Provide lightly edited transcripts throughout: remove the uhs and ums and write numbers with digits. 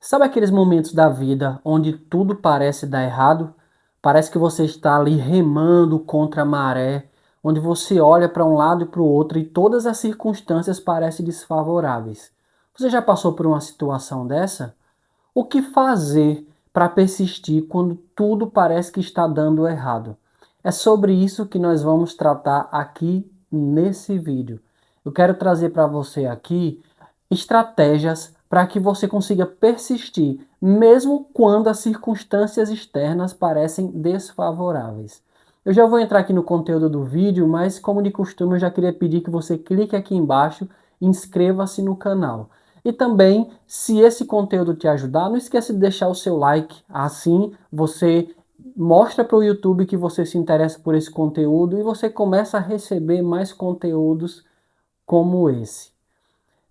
Sabe aqueles momentos da vida onde tudo parece dar errado? Parece que você está ali remando contra a maré, onde você olha para um lado e para o outro e todas as circunstâncias parecem desfavoráveis. Você já passou por uma situação dessa? O que fazer para persistir quando tudo parece que está dando errado? É sobre isso que nós vamos tratar aqui nesse vídeo. Eu quero trazer para você aqui estratégias para que você consiga persistir, mesmo quando as circunstâncias externas parecem desfavoráveis. Eu já vou entrar aqui no conteúdo do vídeo, mas como de costume eu já queria pedir que você clique aqui embaixo e inscreva-se no canal. E também, se esse conteúdo te ajudar, não esqueça de deixar o seu like, assim você mostra para o YouTube que você se interessa por esse conteúdo e você começa a receber mais conteúdos como esse.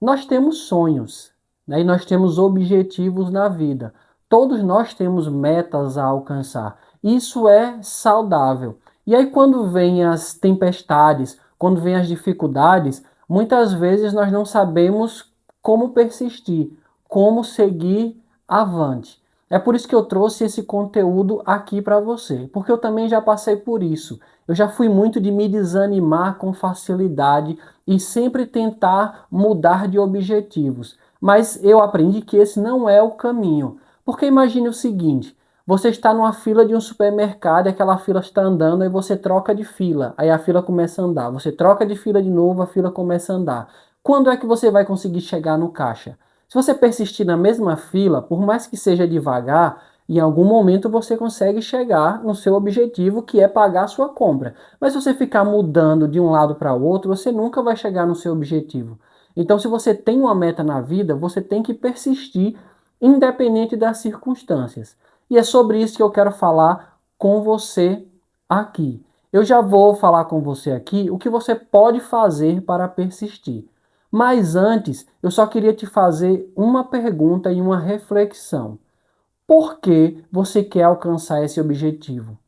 Nós temos sonhos, né? E nós temos objetivos na vida. Todos nós temos metas a alcançar. Isso é saudável. E aí, quando vêm as tempestades, quando vêm as dificuldades, muitas vezes nós não sabemos como persistir, como seguir avante. É por isso que eu trouxe esse conteúdo aqui para você, porque eu também já passei por isso. Eu já fui muito de me desanimar com facilidade e sempre tentar mudar de objetivos. Mas eu aprendi que esse não é o caminho. Porque imagine o seguinte: você está numa fila de um supermercado e aquela fila está andando e você troca de fila. Aí a fila começa a andar. Você troca de fila de novo, a fila começa a andar. Quando é que você vai conseguir chegar no caixa? Se você persistir na mesma fila, por mais que seja devagar, em algum momento você consegue chegar no seu objetivo, que é pagar a sua compra. Mas se você ficar mudando de um lado para o outro, você nunca vai chegar no seu objetivo. Então, se você tem uma meta na vida, você tem que persistir, independente das circunstâncias. E é sobre isso que eu quero falar com você aqui. Eu já vou falar com você aqui o que você pode fazer para persistir. Mas antes, eu só queria te fazer uma pergunta e uma reflexão. Por que você quer alcançar esse objetivo?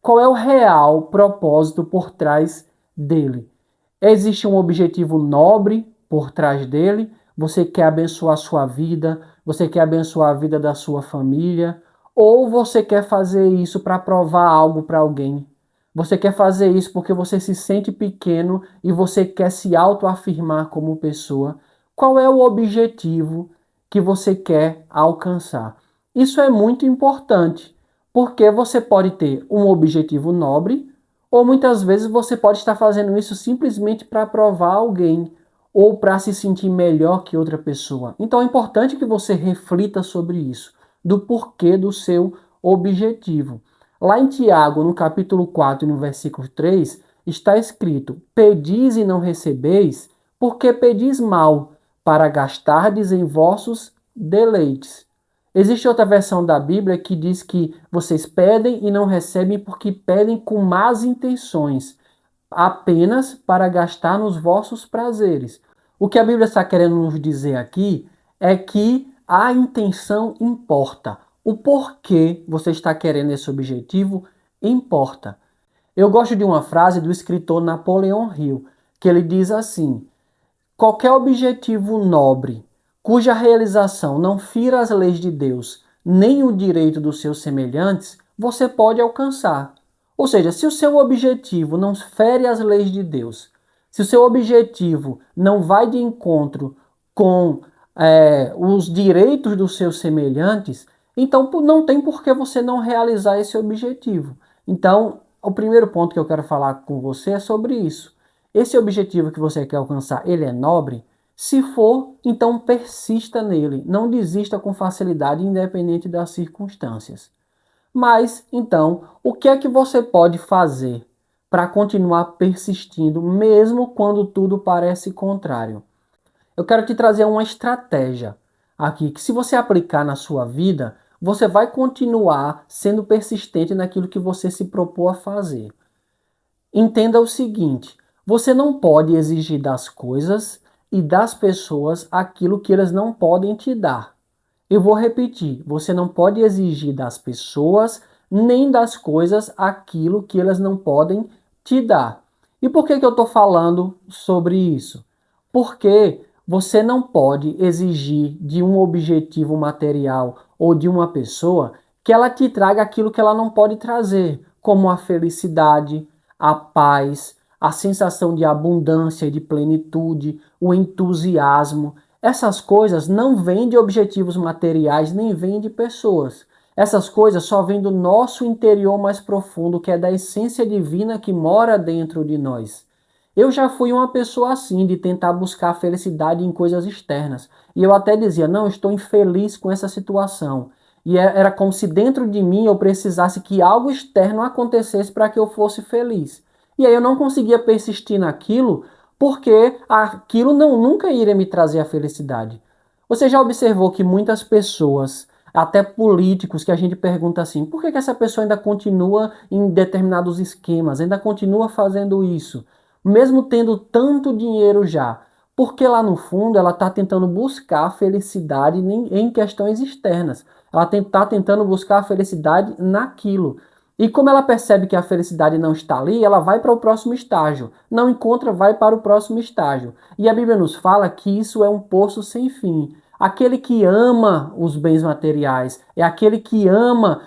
Qual é o real propósito por trás dele? Existe um objetivo nobre por trás dele? Você quer abençoar a sua vida? Você quer abençoar a vida da sua família? Ou você quer fazer isso para provar algo para alguém? Você quer fazer isso porque você se sente pequeno e você quer se autoafirmar como pessoa? Qual é o objetivo que você quer alcançar? Isso é muito importante, porque você pode ter um objetivo nobre, ou muitas vezes você pode estar fazendo isso simplesmente para provar alguém ou para se sentir melhor que outra pessoa. Então é importante que você reflita sobre isso, do porquê do seu objetivo. Lá em Tiago, no capítulo 4, no versículo 3, está escrito: Pedis e não recebeis, porque pedis mal, para gastardes em vossos deleites. Existe outra versão da Bíblia que diz que vocês pedem e não recebem porque pedem com más intenções, apenas para gastar nos vossos prazeres. O que a Bíblia está querendo nos dizer aqui é que a intenção importa. O porquê você está querendo esse objetivo importa. Eu gosto de uma frase do escritor Napoleão Hill, que ele diz assim: qualquer objetivo nobre, cuja realização não fira as leis de Deus, nem o direito dos seus semelhantes, você pode alcançar. Ou seja, se o seu objetivo não fere as leis de Deus, se o seu objetivo não vai de encontro com os direitos dos seus semelhantes, então não tem por que você não realizar esse objetivo. Então, o primeiro ponto que eu quero falar com você é sobre isso. Esse objetivo que você quer alcançar, ele é nobre? Se for, então persista nele. Não desista com facilidade, independente das circunstâncias. Mas, então, o que é que você pode fazer para continuar persistindo, mesmo quando tudo parece contrário? Eu quero te trazer uma estratégia aqui, que se você aplicar na sua vida, você vai continuar sendo persistente naquilo que você se propôs a fazer. Entenda o seguinte: você não pode exigir das coisas e das pessoas aquilo que elas não podem te dar. Eu vou repetir: você não pode exigir das pessoas nem das coisas aquilo que elas não podem te dar. E por que eu estou falando sobre isso? Porque Você não pode exigir de um objetivo material ou de uma pessoa que ela te traga aquilo que ela não pode trazer, como a felicidade, a paz, a sensação de abundância e de plenitude, o entusiasmo. Essas coisas não vêm de objetivos materiais nem vêm de pessoas. Essas coisas só vêm do nosso interior mais profundo, que é da essência divina que mora dentro de nós. Eu já fui uma pessoa assim, de tentar buscar felicidade em coisas externas. E eu até dizia, não, estou infeliz com essa situação. E era como se dentro de mim eu precisasse que algo externo acontecesse para que eu fosse feliz. E aí eu não conseguia persistir naquilo, porque aquilo nunca iria me trazer a felicidade. Você já observou que muitas pessoas, até políticos, que a gente pergunta assim, por que essa pessoa ainda continua em determinados esquemas, ainda continua fazendo isso? Mesmo tendo tanto dinheiro já, porque lá no fundo ela está tentando buscar a felicidade em questões externas. Ela está tentando buscar a felicidade naquilo. E como ela percebe que a felicidade não está ali, ela vai para o próximo estágio. Não encontra, vai para o próximo estágio. E a Bíblia nos fala que isso é um poço sem fim. Aquele que ama os bens materiais, é aquele que ama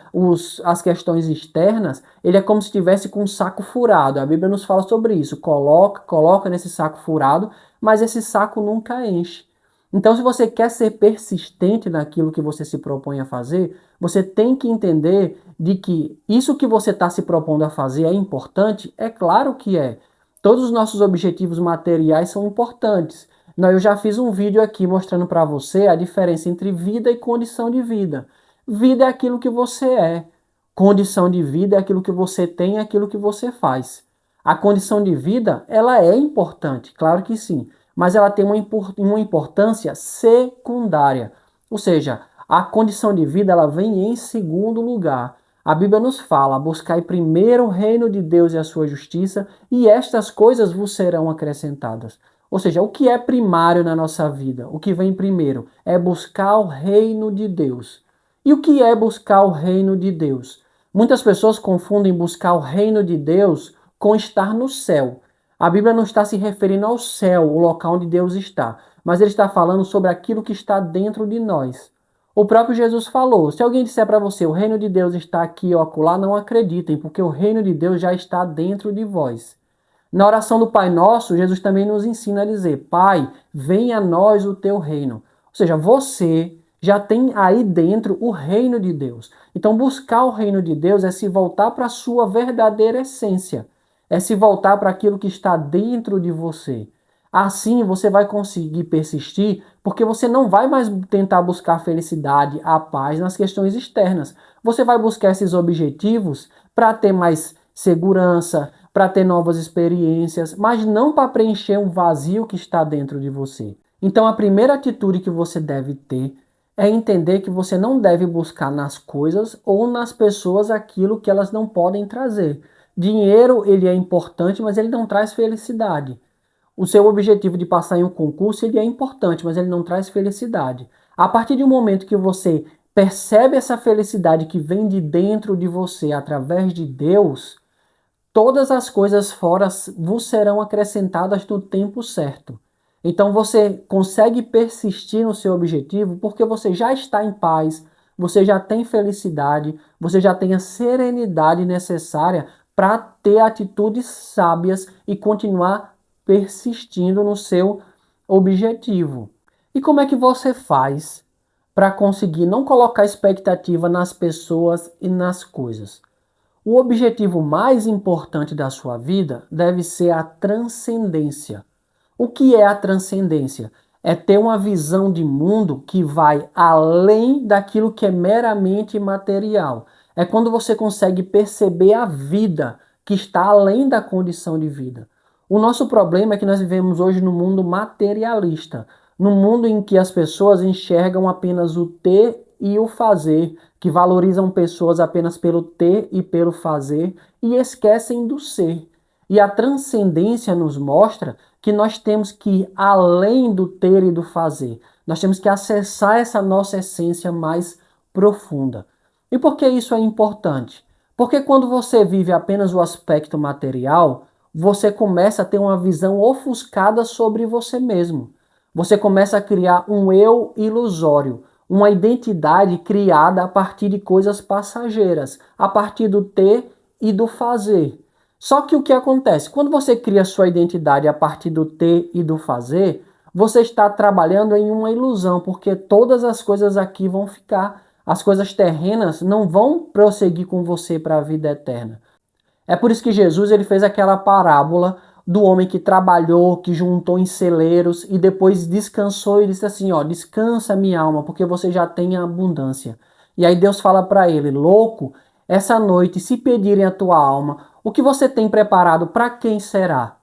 as questões externas, ele é como se estivesse com um saco furado. A Bíblia nos fala sobre isso. Coloca nesse saco furado, mas esse saco nunca enche. Então, se você quer ser persistente naquilo que você se propõe a fazer, você tem que entender de que isso que você está se propondo a fazer é importante? É claro que é. Todos os nossos objetivos materiais são importantes. Não, eu já fiz um vídeo aqui mostrando para você a diferença entre vida e condição de vida. Vida é aquilo que você é. Condição de vida é aquilo que você tem, é aquilo que você faz. A condição de vida, ela é importante, claro que sim, mas ela tem uma importância secundária. Ou seja, a condição de vida, ela vem em segundo lugar. A Bíblia nos fala, buscai primeiro o reino de Deus e a sua justiça, e estas coisas vos serão acrescentadas. Ou seja, o que é primário na nossa vida, o que vem primeiro, é buscar o reino de Deus. E o que é buscar o reino de Deus? Muitas pessoas confundem buscar o reino de Deus com estar no céu. A Bíblia não está se referindo ao céu, o local onde Deus está, mas ele está falando sobre aquilo que está dentro de nós. O próprio Jesus falou: se alguém disser para você, o reino de Deus está aqui ou acolá, não acreditem, porque o reino de Deus já está dentro de vós. Na oração do Pai Nosso, Jesus também nos ensina a dizer: Pai, venha a nós o teu reino. Ou seja, você já tem aí dentro o reino de Deus. Então, buscar o reino de Deus é se voltar para a sua verdadeira essência. É se voltar para aquilo que está dentro de você. Assim você vai conseguir persistir, porque você não vai mais tentar buscar a felicidade, a paz nas questões externas. Você vai buscar esses objetivos para ter mais segurança, para ter novas experiências, mas não para preencher um vazio que está dentro de você. Então a primeira atitude que você deve ter é entender que você não deve buscar nas coisas ou nas pessoas aquilo que elas não podem trazer. Dinheiro, ele é importante, mas ele não traz felicidade. O seu objetivo de passar em um concurso, ele é importante, mas ele não traz felicidade. A partir do momento que você percebe essa felicidade que vem de dentro de você através de Deus, todas as coisas fora vos serão acrescentadas no tempo certo. Então você consegue persistir no seu objetivo porque você já está em paz, você já tem felicidade, você já tem a serenidade necessária para ter atitudes sábias e continuar persistindo no seu objetivo. E como é que você faz para conseguir não colocar expectativa nas pessoas e nas coisas? O objetivo mais importante da sua vida deve ser a transcendência. O que é a transcendência? É ter uma visão de mundo que vai além daquilo que é meramente material. É quando você consegue perceber a vida que está além da condição de vida. O nosso problema é que nós vivemos hoje num mundo materialista, num mundo em que as pessoas enxergam apenas o ter e o fazer, que valorizam pessoas apenas pelo ter e pelo fazer e esquecem do ser. E a transcendência nos mostra que nós temos que ir além do ter e do fazer. Nós temos que acessar essa nossa essência mais profunda. E por que isso é importante? Porque quando você vive apenas o aspecto material, você começa a ter uma visão ofuscada sobre você mesmo. Você começa a criar um eu ilusório, uma identidade criada a partir de coisas passageiras, a partir do ter e do fazer. Só que o que acontece? Quando você cria sua identidade a partir do ter e do fazer, você está trabalhando em uma ilusão, porque todas as coisas aqui vão ficar. As coisas terrenas não vão prosseguir com você para a vida eterna. É por isso que Jesus ele fez aquela parábola do homem que trabalhou, que juntou em celeiros e depois descansou e disse assim, ó, descansa minha alma, porque você já tem abundância. E aí Deus fala para ele, louco, essa noite se pedirem a tua alma, o que você tem preparado para quem será?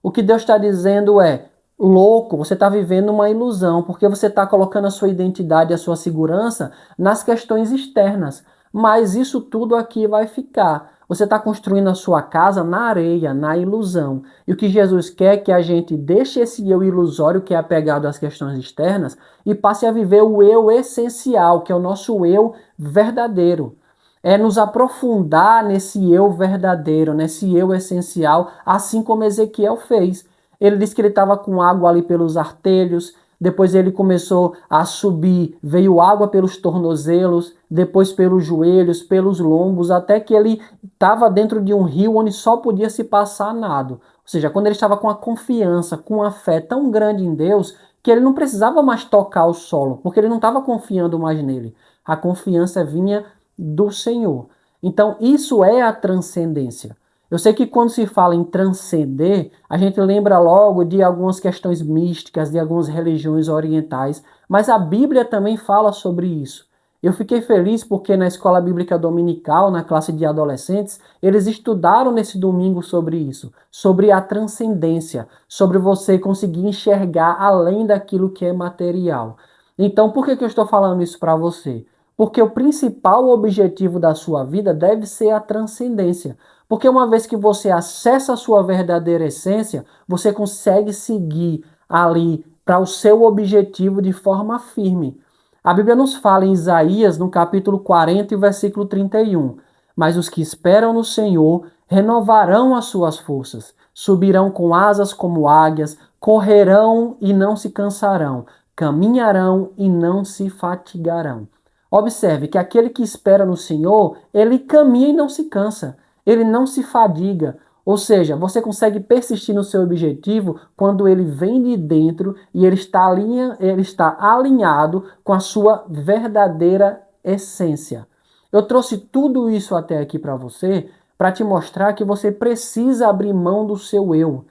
O que Deus está dizendo é, louco, você está vivendo uma ilusão, porque você está colocando a sua identidade, a sua segurança nas questões externas. Mas isso tudo aqui vai ficar. Você está construindo a sua casa na areia, na ilusão. E o que Jesus quer é que a gente deixe esse eu ilusório que é apegado às questões externas e passe a viver o eu essencial, que é o nosso eu verdadeiro. É nos aprofundar nesse eu verdadeiro, nesse eu essencial, assim como Ezequiel fez. Ele disse que ele estava com água ali pelos artelhos, depois ele começou a subir, veio água pelos tornozelos, depois pelos joelhos, pelos lombos, até que ele estava dentro de um rio onde só podia se passar nado. Ou seja, quando ele estava com a confiança, com a fé tão grande em Deus, que ele não precisava mais tocar o solo, porque ele não estava confiando mais nele. A confiança vinha do Senhor. Então, isso é a transcendência. Eu sei que quando se fala em transcender, a gente lembra logo de algumas questões místicas, de algumas religiões orientais, mas a Bíblia também fala sobre isso. Eu fiquei feliz porque na escola bíblica dominical, na classe de adolescentes, eles estudaram nesse domingo sobre isso, sobre a transcendência, sobre você conseguir enxergar além daquilo que é material. Então, por que eu estou falando isso para você? Porque o principal objetivo da sua vida deve ser a transcendência. Porque uma vez que você acessa a sua verdadeira essência, você consegue seguir ali para o seu objetivo de forma firme. A Bíblia nos fala em Isaías, no capítulo 40 e versículo 31. Mas os que esperam no Senhor renovarão as suas forças, subirão com asas como águias, correrão e não se cansarão, caminharão e não se fatigarão. Observe que aquele que espera no Senhor, ele caminha e não se cansa, ele não se fadiga. Ou seja, você consegue persistir no seu objetivo quando ele vem de dentro e ele está alinhado com a sua verdadeira essência. Eu trouxe tudo isso até aqui para você para te mostrar que você precisa abrir mão do seu eu.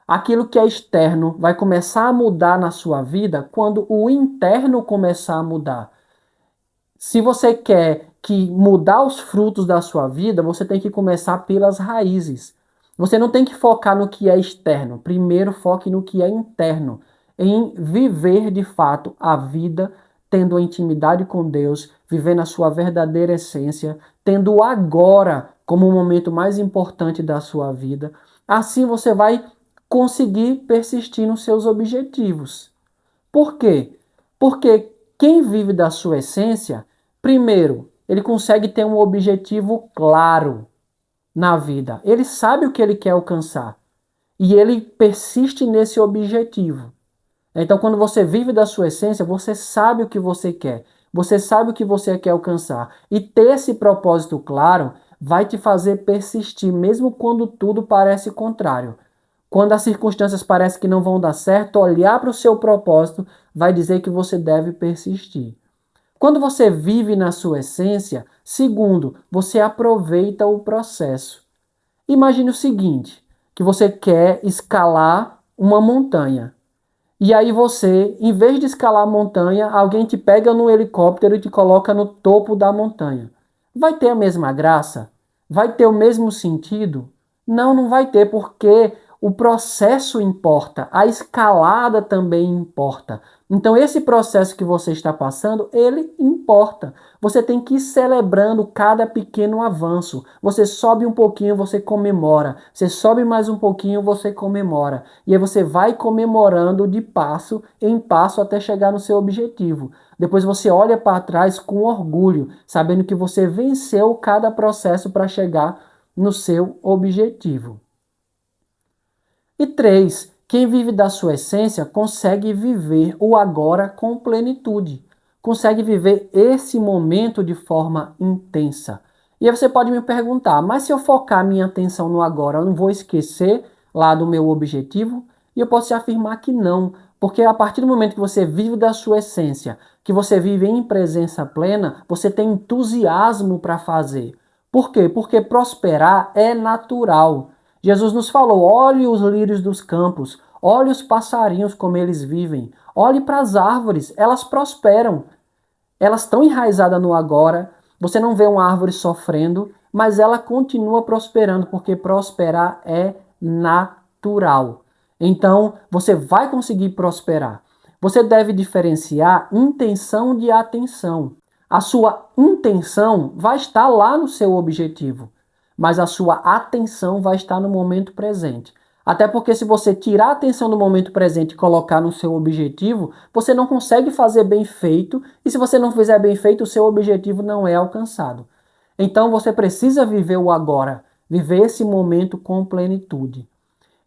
Aquilo que é externo vai começar a mudar na sua vida quando o interno começar a mudar. Se você quer que mudar os frutos da sua vida, você tem que começar pelas raízes. Você não tem que focar no que é externo. Primeiro foque no que é interno, em viver de fato a vida, tendo a intimidade com Deus, vivendo a sua verdadeira essência, tendo o agora como o momento mais importante da sua vida. Assim você vai conseguir persistir nos seus objetivos. Por quê? Porque quem vive da sua essência, primeiro, ele consegue ter um objetivo claro na vida. Ele sabe o que ele quer alcançar e ele persiste nesse objetivo. Então, quando você vive da sua essência, você sabe o que você quer. Você sabe o que você quer alcançar. E ter esse propósito claro vai te fazer persistir, mesmo quando tudo parece contrário. Quando as circunstâncias parecem que não vão dar certo, olhar para o seu propósito vai dizer que você deve persistir. Quando você vive na sua essência, segundo, você aproveita o processo. Imagine o seguinte, que você quer escalar uma montanha. E aí você, em vez de escalar a montanha, alguém te pega no helicóptero e te coloca no topo da montanha. Vai ter a mesma graça? Vai ter o mesmo sentido? Não, não vai ter, porque o processo importa, a escalada também importa. Então esse processo que você está passando, ele importa. Você tem que ir celebrando cada pequeno avanço. Você sobe um pouquinho, você comemora. Você sobe mais um pouquinho, você comemora. E aí você vai comemorando de passo em passo até chegar no seu objetivo. Depois você olha para trás com orgulho, sabendo que você venceu cada processo para chegar no seu objetivo. E 3, Quem vive da sua essência consegue viver o agora com plenitude, consegue viver esse momento de forma intensa. E aí você pode me perguntar, mas se eu focar minha atenção no agora, eu não vou esquecer lá do meu objetivo? E eu posso te afirmar que não, porque a partir do momento que você vive da sua essência, que você vive em presença plena, você tem entusiasmo para fazer. Por quê? Porque prosperar é natural. Jesus nos falou: olhe os lírios dos campos, olhe os passarinhos como eles vivem, olhe para as árvores, elas prosperam, elas estão enraizadas no agora. Você não vê uma árvore sofrendo, mas ela continua prosperando, porque prosperar é natural. Então, você vai conseguir prosperar. Você deve diferenciar intenção de atenção. A sua intenção vai estar lá no seu objetivo, mas a sua atenção vai estar no momento presente. Até porque se você tirar a atenção do momento presente e colocar no seu objetivo, você não consegue fazer bem feito, e se você não fizer bem feito, o seu objetivo não é alcançado. Então você precisa viver o agora, viver esse momento com plenitude.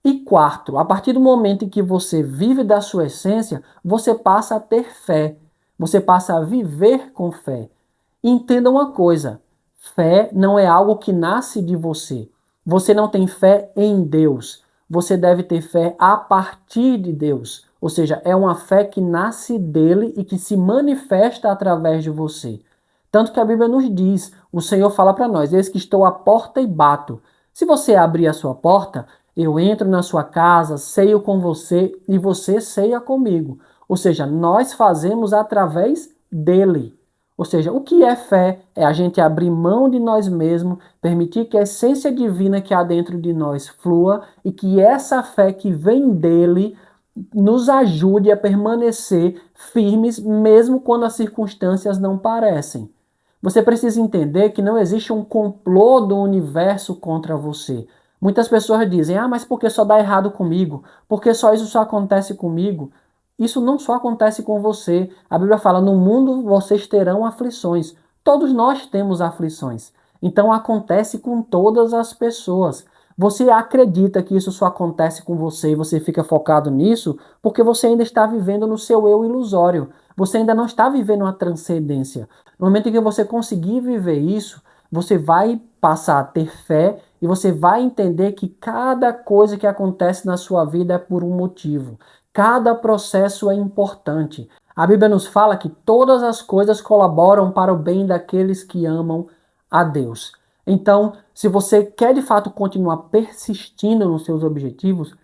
E quarto, a partir do momento em que você vive da sua essência, você passa a ter fé. Você passa a viver com fé. E entenda uma coisa: fé não é algo que nasce de você. Você não tem fé em Deus. Você deve ter fé a partir de Deus. Ou seja, é uma fé que nasce dele e que se manifesta através de você. Tanto que a Bíblia nos diz, o Senhor fala para nós: eis que estou à porta e bato. Se você abrir a sua porta, eu entro na sua casa, ceio com você e você ceia comigo. Ou seja, nós fazemos através dele. Ou seja, o que é fé? É a gente abrir mão de nós mesmos, permitir que a essência divina que há dentro de nós flua e que essa fé que vem dele nos ajude a permanecer firmes mesmo quando as circunstâncias não parecem. Você precisa entender que não existe um complô do universo contra você. Muitas pessoas dizem: ah, mas por que só dá errado comigo? Por que só isso só acontece comigo? Isso não só acontece com você. A Bíblia fala: no mundo vocês terão aflições. Todos nós temos aflições. Então acontece com todas as pessoas. Você acredita que isso só acontece com você e você fica focado nisso porque você ainda está vivendo no seu eu ilusório. Você ainda não está vivendo uma transcendência. No momento em que você conseguir viver isso, você vai passar a ter fé e você vai entender que cada coisa que acontece na sua vida é por um motivo. Cada processo é importante. A Bíblia nos fala que todas as coisas colaboram para o bem daqueles que amam a Deus. Então, se você quer de fato continuar persistindo nos seus objetivos,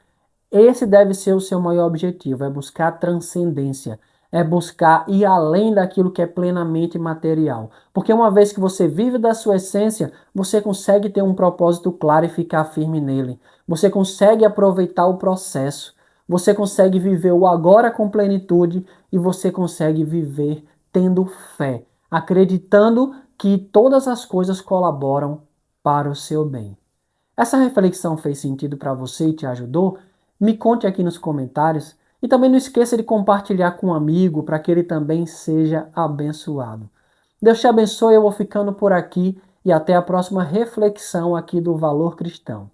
esse deve ser o seu maior objetivo, é buscar transcendência, é buscar ir além daquilo que é plenamente material. Porque uma vez que você vive da sua essência, você consegue ter um propósito claro e ficar firme nele. Você consegue aproveitar o processo, você consegue viver o agora com plenitude e você consegue viver tendo fé, acreditando que todas as coisas colaboram para o seu bem. Essa reflexão fez sentido para você e te ajudou? Me conte aqui nos comentários e também não esqueça de compartilhar com um amigo para que ele também seja abençoado. Deus te abençoe, eu vou ficando por aqui e até a próxima reflexão aqui do Valor Cristão.